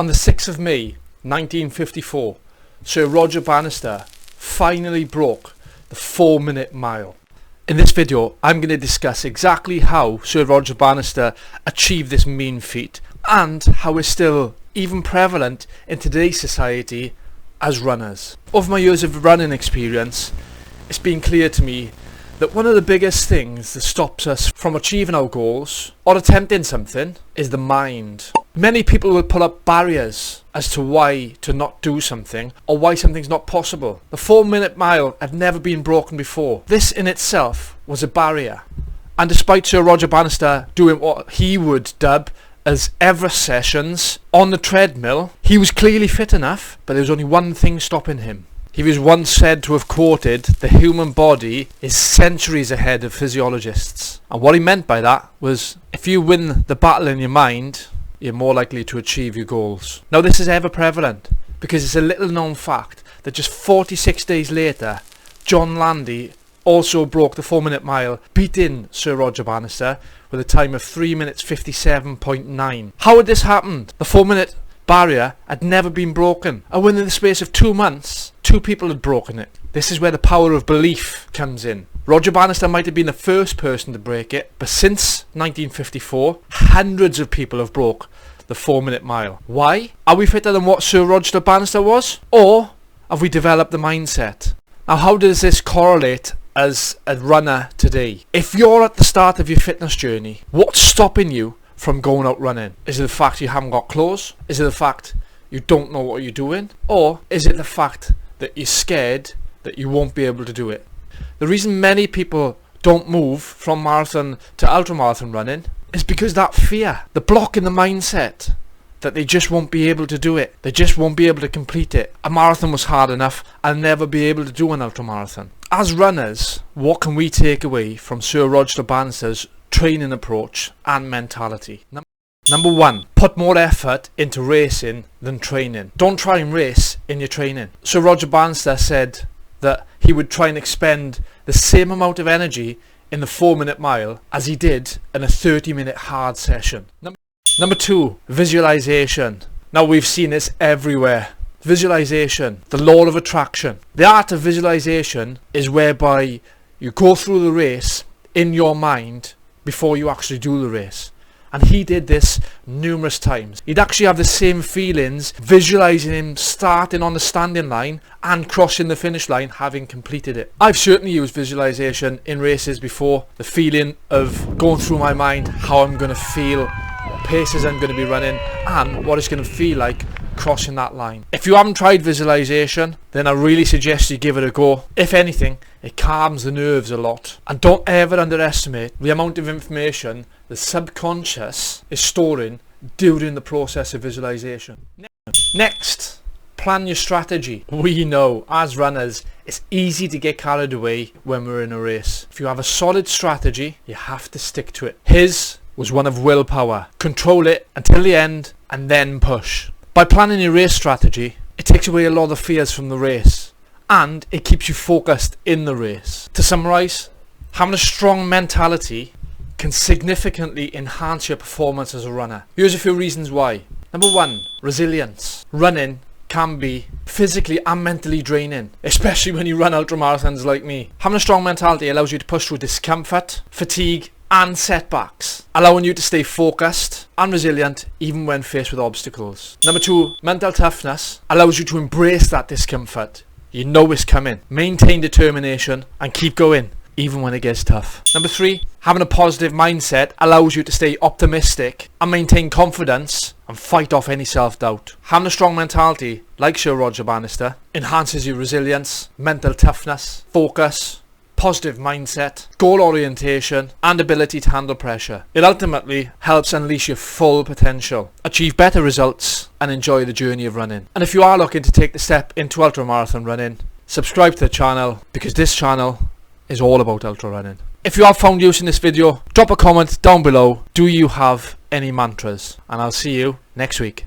On the 6th of May 1954, Sir Roger Bannister finally broke the 4-minute mile. In this video, I'm going to discuss exactly how Sir Roger Bannister achieved this mean feat and how it's still even prevalent in today's society as runners. Over my years of running experience, it's been clear to me that one of the biggest things that stops us from achieving our goals or attempting something is the mind. Many people will put up barriers as to why to not do something or why something's not possible. The 4-minute mile had never been broken before. This in itself was a barrier. And despite Sir Roger Bannister doing what he would dub as Everest sessions on the treadmill, he was clearly fit enough, but there was only one thing stopping him. He was once said to have quoted, "The human body is centuries ahead of physiologists." And what he meant by that was, if you win the battle in your mind, you're more likely to achieve your goals. Now this is ever prevalent because it's a little known fact that just 46 days later, John Landy also broke the 4-minute mile, beating Sir Roger Bannister with a time of 3 minutes 57.9. How had this happened? The 4-minute barrier had never been broken, and within the space of 2 months, 2 people had broken it. This is where the power of belief comes in. Roger Bannister might have been the first person to break it, but since 1954, hundreds of people have broke the 4-minute mile. Why? Are we fitter than what Sir Roger Bannister was? Or have we developed the mindset? Now, how does this correlate as a runner today? If you're at the start of your fitness journey, what's stopping you from going out running? Is it the fact you haven't got clothes? Is it the fact you don't know what you're doing? Or is it the fact that you're scared that you won't be able to do it? The reason many people don't move from marathon to ultramarathon running is because that fear, the block in the mindset that they just won't be able to do it. They just won't be able to complete it. A marathon was hard enough, I'll never be able to do an ultramarathon. As runners, what can we take away from Sir Roger Bannister's training approach and mentality? Number 1, put more effort into racing than training. Don't try and race in your training. Sir Roger Bannister said that he would try and expend the same amount of energy in the 4-minute mile as he did in a 30-minute hard session. Number 2, visualisation. Now we've seen this everywhere. Visualisation, the law of attraction. The art of visualisation is whereby you go through the race in your mind before you actually do the race. And he did this numerous times. He'd actually have the same feelings visualising him starting on the standing line and crossing the finish line having completed it. I've certainly used visualisation in races before. The feeling of going through my mind how I'm going to feel, what paces I'm going to be running, and what it's going to feel like crossing that line. If you haven't tried visualisation, then I really suggest you give it a go. If anything, it calms the nerves a lot. And don't ever underestimate the amount of information the subconscious is storing during the process of visualisation. Next, plan your strategy. We know as runners it's easy to get carried away when we're in a race. If you have a solid strategy, you have to stick to it. His was one of willpower. Control it until the end and then push. By planning your race strategy, it takes away a lot of the fears from the race and it keeps you focused in the race. To summarise, having a strong mentality can significantly enhance your performance as a runner. Here's a few reasons why. Number 1, resilience. Running can be physically and mentally draining, especially when you run ultramarathons like me. Having a strong mentality allows you to push through discomfort, fatigue and setbacks, allowing you to stay focused and resilient even when faced with obstacles. Number 2, mental toughness allows you to embrace that discomfort. You know it's coming. Maintain determination and keep going even when it gets tough. Number 3, having a positive mindset allows you to stay optimistic and maintain confidence and fight off any self-doubt. Having a strong mentality, like Sir Roger Bannister, enhances your resilience, mental toughness, focus, positive mindset, goal orientation and ability to handle pressure. It ultimately helps unleash your full potential, achieve better results and enjoy the journey of running. And if you are looking to take the step into ultramarathon running, subscribe to the channel because this channel is all about ultra running. If you have found use in this video, drop a comment down below. Do you have any mantras? And I'll see you next week.